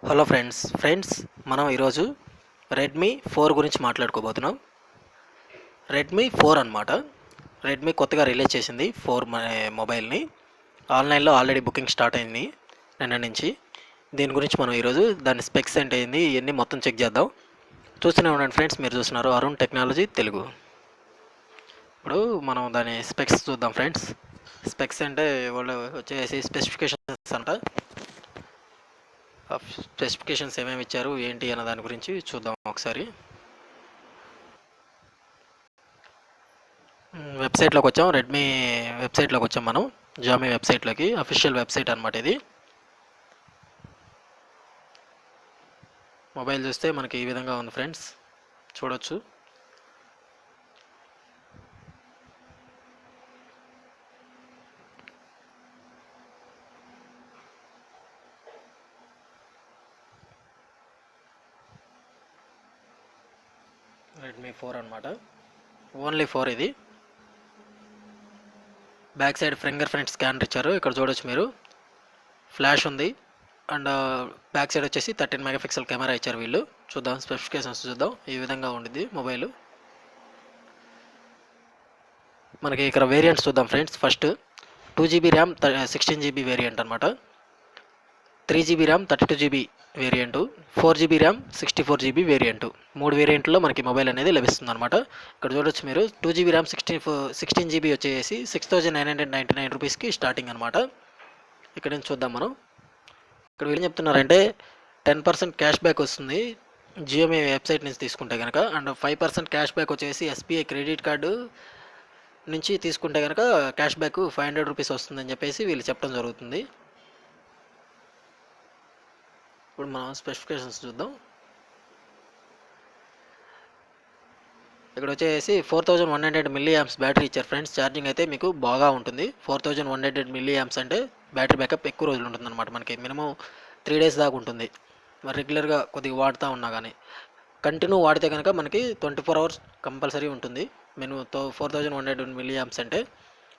Hello friends మనం ఈరోజు Redmi 4 గురించి మాట్లాడుకోబోతున్నాం. రెడ్మీ 4 అనమాట. రెడ్మీ కొత్తగా రిలీజ్ చేసింది 4 మొబైల్ని. ఆన్లైన్లో ఆల్రెడీ బుకింగ్ స్టార్ట్ అయింది నిన్న నుంచి. దీని గురించి మనం ఈరోజు దాని స్పెక్స్ ఏంటి అయింది ఇవన్నీ మొత్తం చెక్ చేద్దాం. చూస్తూనే ఉండండి ఫ్రెండ్స్, మీరు చూస్తున్నారు అరుణ్ టెక్నాలజీ తెలుగు. ఇప్పుడు మనం దాని స్పెక్స్ చూద్దాం ఫ్రెండ్స్. స్పెక్స్ అంటే వాళ్ళు వచ్చేసి స్పెసిఫికేషన్స్ అంట. స్పెసిఫికేషన్స్ ఏమేమి ఇచ్చారు ఏంటి అన్న దాని గురించి చూద్దాం ఒకసారి. వెబ్సైట్లోకి వచ్చాం, రెడ్మీ వెబ్సైట్లోకి వచ్చాం మనం. జామీ వెబ్సైట్లోకి, అఫీషియల్ వెబ్సైట్ అనమాట ఇది. మొబైల్ చూస్తే మనకి ఈ విధంగా ఉంది ఫ్రెండ్స్, చూడొచ్చు. రెడ్మీ 4 అనమాట, ఓన్లీ 4 ఇది. Back side finger print scanner ఇచ్చారు, ఇక్కడ చూడొచ్చు మీరు. ఫ్లాష్ ఉంది అండ్ బ్యాక్ సైడ్ వచ్చేసి 13 మెగాపిక్సెల్ కెమెరా ఇచ్చారు వీళ్ళు. చూద్దాం స్పెసిఫికేషన్స్ చూద్దాం. ఈ విధంగా ఉండిద్ది మొబైల్. మనకి ఇక్కడ వేరియంట్స్ చూద్దాం friends. First 2GB RAM 16GB variant అనమాట, 3GB RAM 32GB variant, 4GB RAM 64GB variant. 3 వేరియంట్లో మనకి మొబైల్ అనేది లభిస్తుంది అనమాట. ఇక్కడ చూడొచ్చు మీరు. 2GB ర్యామ్ 16GB వచ్చేసి 6999 రూపీస్కి స్టార్టింగ్ అనమాట. ఇక్కడ నుంచి చూద్దాం మనం. ఇక్కడ వీళ్ళు చెప్తున్నారంటే 10% క్యాష్ బ్యాక్ వస్తుంది జియోమీ వెబ్సైట్ నుంచి తీసుకుంటే కనుక, అండ్ 5% క్యాష్ బ్యాక్ వచ్చేసి ఎస్బీఐ క్రెడిట్ కార్డు నుంచి తీసుకుంటే కనుక క్యాష్ బ్యాక్ 500 రూపీస్ వస్తుందని చెప్పేసి వీళ్ళు చెప్పడం జరుగుతుంది. ఇప్పుడు మనం స్పెసిఫికేషన్స్ చూద్దాం. ఇక్కడ వచ్చేసి 4100 మిల్లీ యాంప్స్ బ్యాటరీ ఇచ్చారు ఫ్రెండ్స్. ఛార్జింగ్ అయితే మీకు బాగా ఉంటుంది. 4100 మిల్లీ యాంప్స్ అంటే బ్యాటరీ బ్యాకప్ ఎక్కువ రోజులు ఉంటుంది అనమాట. మనకి మినిమం 3 days దాకా ఉంటుంది. మరి రెగ్యులర్గా కొద్దిగా వాడుతూ ఉన్నా కానీ, కంటిన్యూ వాడితే కనుక మనకి 24 hours కంపల్సరీ ఉంటుంది మినిమం 4100 మిల్లీ యాంప్స్ అంటే.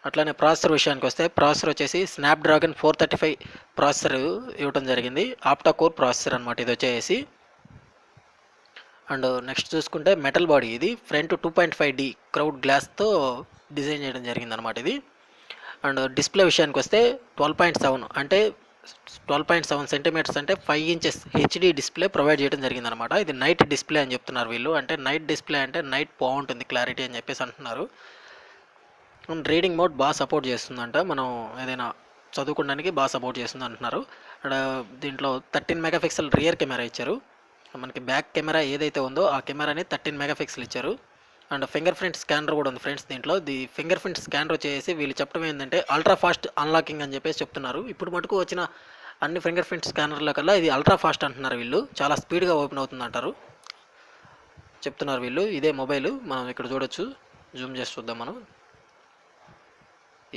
అట్లానే ప్రాసెసర్ విషయానికి వస్తే, ప్రాసెసర్ వచ్చేసి స్నాప్డ్రాగన్ 435 ప్రాసెసర్ ఇవ్వడం జరిగింది. ఆప్టా కోర్ ప్రాసెసర్ అనమాట ఇది వచ్చేసి. అండ్ నెక్స్ట్ చూసుకుంటే మెటల్ బాడీ, ఇది ఫ్రంట్ 2.5D క్రౌడ్ గ్లాస్తో డిజైన్ చేయడం జరిగింది అనమాట ఇది. అండ్ డిస్ప్లే విషయానికి వస్తే 12.7 అంటే 12.7 సెంటీమీటర్స్ అంటే 5 inches హెచ్డి డిస్ప్లే ప్రొవైడ్ చేయడం జరిగింది అనమాట. ఇది నైట్ డిస్ప్లే అని చెప్తున్నారు వీళ్ళు. అంటే నైట్ డిస్ప్లే అంటే నైట్ బాగుంటుంది క్లారిటీ అని చెప్పేసి అంటున్నారు. రీడింగ్ మోడ్ బాగా సపోర్ట్ చేస్తుందంట, మనం ఏదైనా చదువుకోవడానికి బాగా సపోర్ట్ చేస్తుంది అంటున్నారు. ఇక్కడ దీంట్లో 13 మెగాపిక్సెల్ రియర్ కెమెరా ఇచ్చారు. మనకి బ్యాక్ కెమెరా ఏదైతే ఉందో ఆ కెమెరాని 13 మెగాపిక్సెల్ ఇచ్చారు. అండ్ ఫింగర్ ప్రింట్ స్కానర్ కూడా ఉంది ఫ్రెండ్స్ దీంట్లో. ఫింగర్ ప్రింట్ స్కానర్ వచ్చేసి వీళ్ళు చెప్పడం ఏంటంటే అల్ట్రా ఫాస్ట్ అన్లాకింగ్ అని చెప్పేసి చెప్తున్నారు. ఇప్పుడు మటుకు వచ్చిన అన్ని ఫింగర్ ప్రింట్ స్కానర్ల కల్లా ఇది అల్ట్రా ఫాస్ట్ అంటున్నారు వీళ్ళు. చాలా స్పీడ్గా ఓపెన్ అవుతుంది అంటారు, చెప్తున్నారు వీళ్ళు. ఇదే మొబైల్ మనం ఇక్కడ చూడొచ్చు, జూమ్ చేసి చూద్దాం మనం.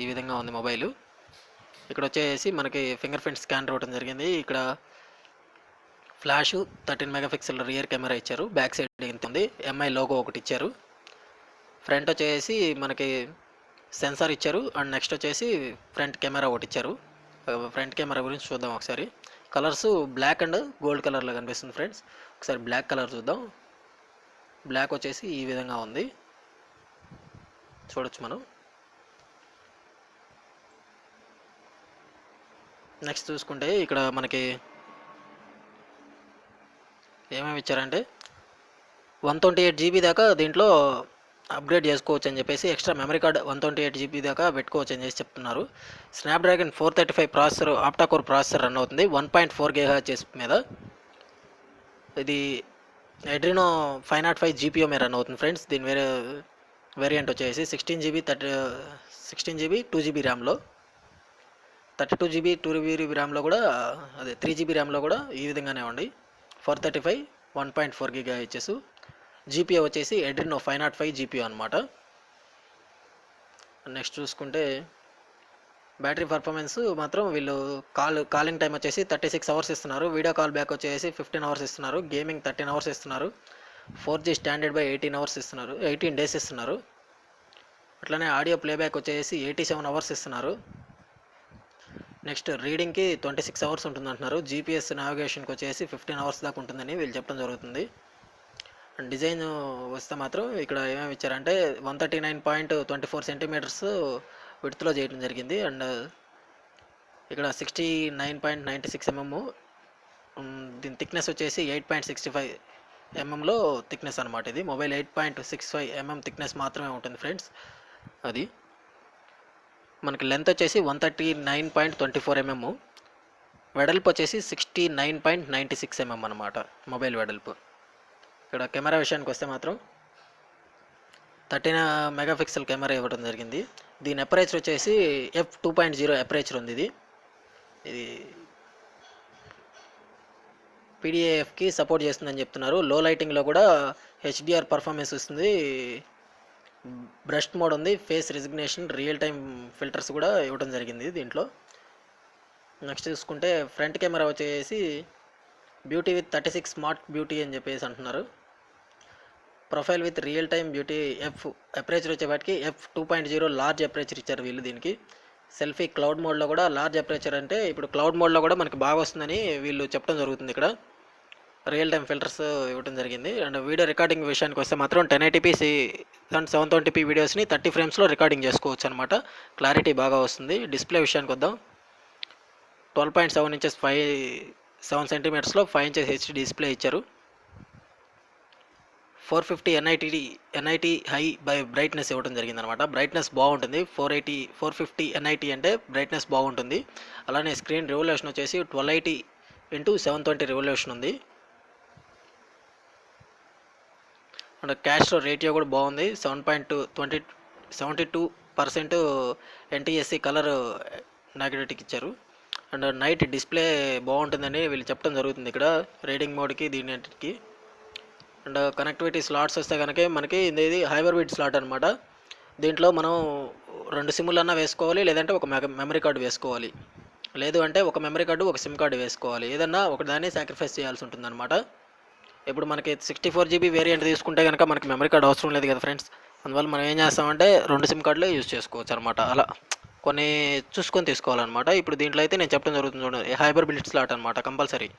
ఈ విధంగా ఉంది మొబైల్. ఇక్కడ వచ్చేసి మనకి ఫింగర్ ప్రింట్ స్కానర్ ఇవ్వడం జరిగింది. ఇక్కడ ఫ్లాష్ 13 మెగాపిక్సెల్ రియర్ కెమెరా ఇచ్చారు. బ్యాక్ సైడ్ ఎంత ఉంది, ఎంఐ లోగో ఒకటి ఇచ్చారు. ఫ్రంట్ వచ్చేసి మనకి సెన్సార్ ఇచ్చారు. అండ్ నెక్స్ట్ వచ్చేసి ఫ్రంట్ కెమెరా ఒకటి ఇచ్చారు. ఫ్రంట్ కెమెరా గురించి చూద్దాం ఒకసారి. కలర్స్ బ్లాక్ అండ్ గోల్డ్ కలర్లో కనిపిస్తుంది ఫ్రెండ్స్. ఒకసారి బ్లాక్ కలర్ చూద్దాం. బ్లాక్ వచ్చేసి ఈ విధంగా ఉంది, చూడొచ్చు మనం. నెక్స్ట్ చూసుకుంటే ఇక్కడ మనకి ఏమేమి ఇచ్చారంటే 128GB దాకా దీంట్లో అప్గ్రేడ్ చేసుకోవచ్చు అని చెప్పేసి, ఎక్స్ట్రా మెమరీ కార్డ్ 128GB దాకా పెట్టుకోవచ్చు అని చెప్పి చెప్తున్నారు. స్నాప్డ్రాగన్ 435 ప్రాసెసర్, ఆప్టాకోర్ ప్రాసెసర్ రన్ అవుతుంది 1.4 GHz మీద. ఇది ఎడ్రినో 505 GPU మీద రన్ అవుతుంది ఫ్రెండ్స్. దీని వేరియంట్ వచ్చేసి 16GB 2GB ర్యామ్లో, 32GB 2GB ర్యామ్లో కూడా, అదే 3GB ర్యామ్లో కూడా ఈ విధంగానే ఉంది. 435 1.4 GHz. జీపీయూ వచ్చేసి ఎడ్రినో 505 GPU అనమాట. నెక్స్ట్ చూసుకుంటే బ్యాటరీ పర్ఫార్మెన్స్ మాత్రం వీళ్ళు కాలింగ్ టైం వచ్చేసి 36 hours ఇస్తున్నారు. వీడియో కాల్ బ్యాక్ వచ్చేసి 15 hours ఇస్తున్నారు. గేమింగ్ 13 hours ఇస్తున్నారు. 4G స్టాండర్డ్ బై 18 hours ఇస్తున్నారు, 18 days ఇస్తున్నారు. అట్లనే ఆడియో ప్లేబ్యాక్ వచ్చేసి 87 hours ఇస్తున్నారు. నెక్స్ట్ రీడింగ్కి 26 అవర్స్ ఉంటుంది అంటున్నారు. జీపీఎస్ నావిగేషన్కి వచ్చేసి 15 అవర్స్ దాకా ఉంటుందని వీళ్ళు చెప్పడం జరుగుతుంది. అండ్ డిజైన్ వస్తే మాత్రం ఇక్కడ ఏమేమి ఇచ్చారంటే 139.24 సెంటీమీటర్స్ విడ్త్లో చేయడం జరిగింది. అండ్ ఇక్కడ 69.96 mm, దీని థిక్నెస్ వచ్చేసి 8.65 mm థిక్నెస్ అనమాట. ఇది మొబైల్ 8.65 mm థిక్నెస్ మాత్రమే ఉంటుంది ఫ్రెండ్స్. అది మనకి లెంత్ వచ్చేసి 139.24 mm, వెడల్పు వచ్చేసి 69.96 mm అనమాట మొబైల్ వెడల్పు. ఇక్కడ కెమెరా విషయానికి వస్తే మాత్రం 13 మెగాపిక్సెల్ కెమెరా ఇవ్వడం జరిగింది. దీని అపరేచర్ వచ్చేసి f2.0 అపరేచర్ ఉంది. ఇది పీడిఏఎఫ్కి సపోర్ట్ చేస్తుందని చెప్తున్నారు. లో లైటింగ్లో కూడా హెచ్డిఆర్ పర్ఫార్మెన్స్ వస్తుంది. బ్రష్ మోడ్ ఉంది, face recognition, real time filters కూడా ఇవ్వడం జరిగింది దీంట్లో. నెక్స్ట్ చూసుకుంటే ఫ్రంట్ కెమెరా వచ్చేసి బ్యూటీ విత్ 36 స్మార్ట్ బ్యూటీ అని చెప్పేసి అంటున్నారు. Profile with real time beauty, aperture వచ్చేవాటికి f2.0 లార్జ్ అపరేచర్ ఇచ్చారు వీళ్ళు దీనికి. సెల్ఫీ క్లౌడ్ మోడ్లో కూడా లార్జ్ అపరేచర్, అంటే ఇప్పుడు క్లౌడ్ మోడ్లో కూడా మనకి బాగా వస్తుందని వీళ్ళు చెప్పడం జరుగుతుంది. ఇక్కడ రియల్ టైమ్ ఫిల్టర్స్ ఇవ్వడం జరిగింది. అండ్ వీడియో రికార్డింగ్ విషయానికి వస్తే మాత్రం 1080p అండ్ 720p వీడియోస్ని 30 ఫ్రేమ్స్లో రికార్డింగ్ చేసుకోవచ్చు అనమాట. క్లారిటీ బాగా వస్తుంది. డిస్ప్లే విషయానికి వద్దాం. 12.7 inches 7 సెంటీమీటర్స్లో 5 inches హెచ్డి డిస్ప్లే ఇచ్చారు. 450 NIT హై బై బ్రైట్నెస్ ఇవ్వడం జరిగింది అనమాట. బ్రైట్నెస్ బాగుంటుంది. 450 NIT అంటే బ్రైట్నెస్ బాగుంటుంది. అలానే స్క్రీన్ రెవల్యూషన్ వచ్చేసి 1280x720 రెవల్యూషన్ ఉంది. అండ్ క్యాష్ రేటియో కూడా బాగుంది. 72% NTSC కలర్ నెగటివిటీకి ఇచ్చారు. అండ్ నైట్ డిస్ప్లే బాగుంటుందని వీళ్ళు చెప్పడం జరుగుతుంది ఇక్కడ రీడింగ్ మోడ్కి దీనికి. అండ్ కనెక్టివిటీ స్లాట్స్ వస్తే కనుక మనకి ఇది హైబ్రిడ్ స్లాట్ అనమాట. దీంట్లో మనం 2 సిమ్లు అన్నా వేసుకోవాలి, లేదంటే ఒక మెమరీ కార్డు వేసుకోవాలి, లేదు అంటే ఒక మెమరీ కార్డు ఒక సిమ్ కార్డు వేసుకోవాలి. ఏదన్నా ఒక దాన్ని సాక్రిఫైస్ చేయాల్సి ఉంటుంది అనమాట. ఇప్పుడు మనకి 64 GB వేరియంట్ తీసుకుంటే కనుక మనకి మెమరీ కార్డు అవసరం లేదు కదా ఫ్రెండ్స్. అందువల్ల మనం ఏం చేస్తామంటే 2 సిమ్ కార్డులే యూజ్ చేసుకోవచ్చు అనమాట. అలా కొన్ని చూసుకొని తీసుకోవాలన్నమాట. ఇప్పుడు దీంట్లో అయితే నేను చెప్పడం జరుగుతుంది చూడండి, హైబ్రిడ్ స్లాట్ అనమాట కంపల్సరీ.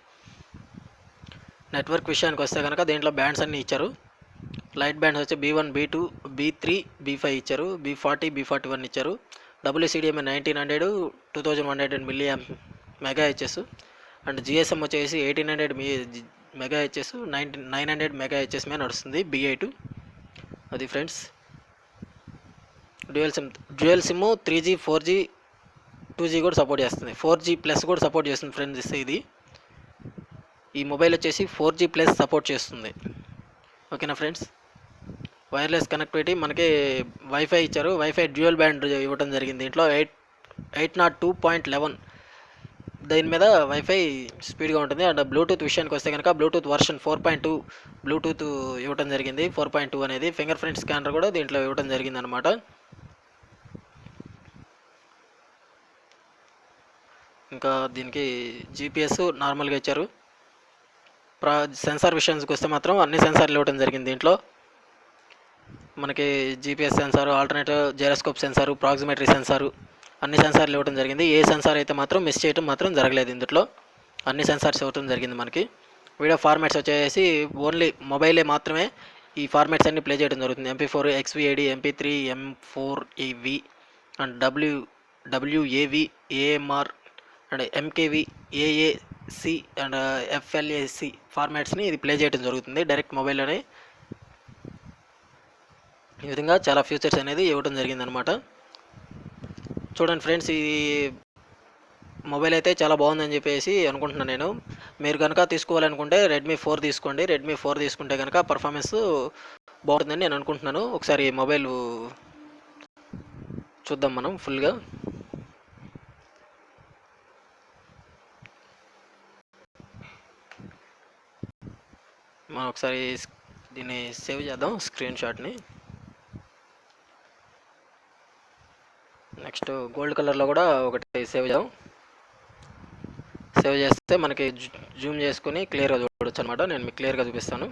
నెట్వర్క్ విషయానికి వస్తే కనుక దీంట్లో బ్యాండ్స్ అన్నీ ఇచ్చారు. లైట్ బ్యాండ్స్ వచ్చి B1, B2, B3, B5 ఇచ్చారు. B40, B41 ఇచ్చారు. WCDMA 1900, 2100 mAh. అండ్ GSM వచ్చేసి 1800 MHz, 900 MHz మీద నడుస్తుంది B8. అది friends. Dual SIM 3G, 4G, 2G కూడా సపోర్ట్ చేస్తుంది. 4G+ కూడా సపోర్ట్ చేస్తుంది ఫ్రెండ్స్. ఇది ఈ మొబైల్ వచ్చేసి 4G+ సపోర్ట్ చేస్తుంది. ఓకేనా ఫ్రెండ్స్. వైర్లెస్ కనెక్టివిటీ మనకి వైఫై ఇచ్చారు. వైఫై డ్యూయల్ బ్యాండ్ ఇవ్వడం జరిగింది. దీంట్లో 802.11 దీని మీద వైఫై స్పీడ్గా ఉంటుంది. అండ్ బ్లూటూత్ విషయానికి వస్తే కనుక బ్లూటూత్ వర్షన్ 4.2 బ్లూటూత్ ఇవ్వడం జరిగింది. 4.2 అనేది ఫింగర్ ప్రింట్ స్కానర్ కూడా దీంట్లో ఇవ్వడం జరిగింది అనమాట. ఇంకా దీనికి GPS నార్మల్గా ఇచ్చారు. సెన్సార్ విషయానికి వస్తే మాత్రం అన్ని సెన్సార్లు ఇవ్వడం జరిగింది. దీంట్లో మనకి GPS sensor, alternative gyroscope sensor, proximity sensor, అన్ని సెన్సార్లు ఇవ్వడం జరిగింది. ఏ సెన్సార్ అయితే మాత్రం మిస్ చేయడం మాత్రం జరగలేదు. ఇందులో అన్ని సెన్సార్స్ ఇవ్వడం జరిగింది. మనకి వీడియో ఫార్మాట్స్ వచ్చేసి ఓన్లీ మొబైలే మాత్రమే ఈ ఫార్మాట్స్ అన్ని ప్లే చేయడం జరుగుతుంది. MP4, XVAD, MP3, M4AV and WAV, AMR and MKV, AAC and FLAC ఫార్మాట్స్ని ఇది ప్లే చేయడం జరుగుతుంది డైరెక్ట్ మొబైల్లోనే. ఈ విధంగా చాలా ఫీచర్స్ అనేది ఇవ్వడం జరిగిందనమాట. చూడండి ఫ్రెండ్స్, ఈ మొబైల్ అయితే చాలా బాగుందని చెప్పేసి అనుకుంటున్నాను నేను. మీరు కనుక తీసుకోవాలనుకుంటే Redmi 4 తీసుకోండి. Redmi 4 తీసుకుంటే కనుక పర్ఫార్మెన్స్ బాగుంటుందని నేను అనుకుంటున్నాను. ఒకసారి మొబైల్ చూద్దాం మనం ఫుల్గా. మనం ఒకసారి దీన్ని సేవ్ చేద్దాం స్క్రీన్ షాట్ని. నెక్స్ట్ గోల్డ్ కలర్లో కూడా ఒకటి సేవ్ చేద్దాం. సేవ్ చేస్తే మనకి జూమ్ చేసుకుని క్లియర్గా చూడవచ్చు అనమాట. నేను మీకు క్లియర్గా చూపిస్తాను.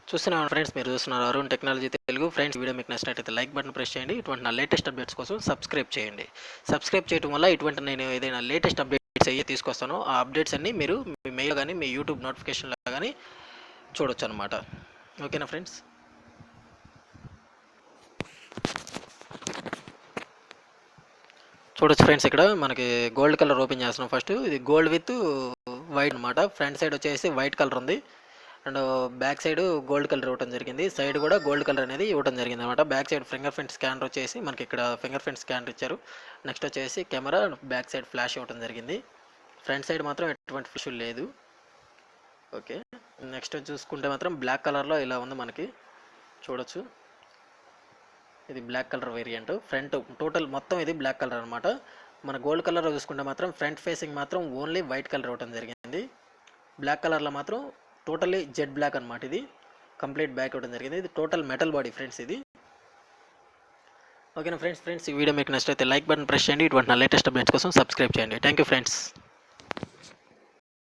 చూస్తున్నాను ఫ్రెండ్స్, మీరు చూస్తున్నారు Arun technology Telugu. Friends, video మీకు నచ్చినట్లయితే లైక్ బటన్ ప్రెస్ చేయండి. ఇటువంటి నా లేటెస్ట్ అప్డేట్స్ కోసం సబ్స్క్రైబ్ చేయండి. సబ్స్క్రైబ్ చేయడం వల్ల ఇటువంటి నేను ఏదైనా లేటెస్ట్ అప్డేట్స్ అయ్యి తీసుకొస్తానో ఆ అప్డేట్స్ అన్నీ మీరు మీ మెయిల్ కానీ మీ యూట్యూబ్ నోటిఫికేషన్లో కానీ చూడొచ్చు అనమాట. ఓకేనా ఫ్రెండ్స్? చూడొచ్చు ఫ్రెండ్స్, ఇక్కడ మనకి గోల్డ్ కలర్ ఓపెన్ చేస్తున్నాం. ఫస్ట్ ఇది గోల్డ్ విత్ వైట్ అనమాట. ఫ్రంట్ సైడ్ వచ్చేసి వైట్ కలర్ ఉంది and back side gold colour ఇవ్వడం జరిగింది. సైడ్ కూడా గోల్డ్ కలర్ అనేది ఇవ్వడం జరిగింది అనమాట. Back side finger print scanner వచ్చేసి మనకి ఇక్కడ ఫింగర్ ప్రింట్ స్కానర్ ఇచ్చారు. నెక్స్ట్ వచ్చేసి కెమెరా, బ్యాక్ సైడ్ ఫ్లాష్ ఇవ్వడం జరిగింది. ఫ్రంట్ సైడ్ మాత్రం ఎటువంటి ఫ్లాష్ లేదు. ఓకే, నెక్స్ట్ చూసుకుంటే మాత్రం బ్లాక్ కలర్లో ఇలా ఉంది మనకి, చూడొచ్చు. ఇది black colour variant. Front total మొత్తం ఇది బ్లాక్ కలర్ అనమాట. మన గోల్డ్ కలర్లో చూసుకుంటే మాత్రం ఫ్రంట్ ఫేసింగ్ మాత్రం ఓన్లీ వైట్ కలర్ ఇవ్వడం జరిగింది. బ్లాక్ కలర్లో మాత్రం టోటల్లీ జెడ్ బ్లాక్ అనమాట. ఇది కంప్లీట్ బ్యాక్ ఇవ్వడం జరిగింది. ఇది టోటల్ మెటల్ బాడీ ఫ్రెండ్స్ ఇది. ఓకేనా ఫ్రెండ్స్? ఈ వీడియో మీకు నచ్చితే లైక్ బటన్ ప్రెస్ చేయండి. ఇటువంటి నా లేటెస్ట్ అప్డేట్స్ కోసం సబ్స్క్రైబ్ చేయండి. Thank you friends.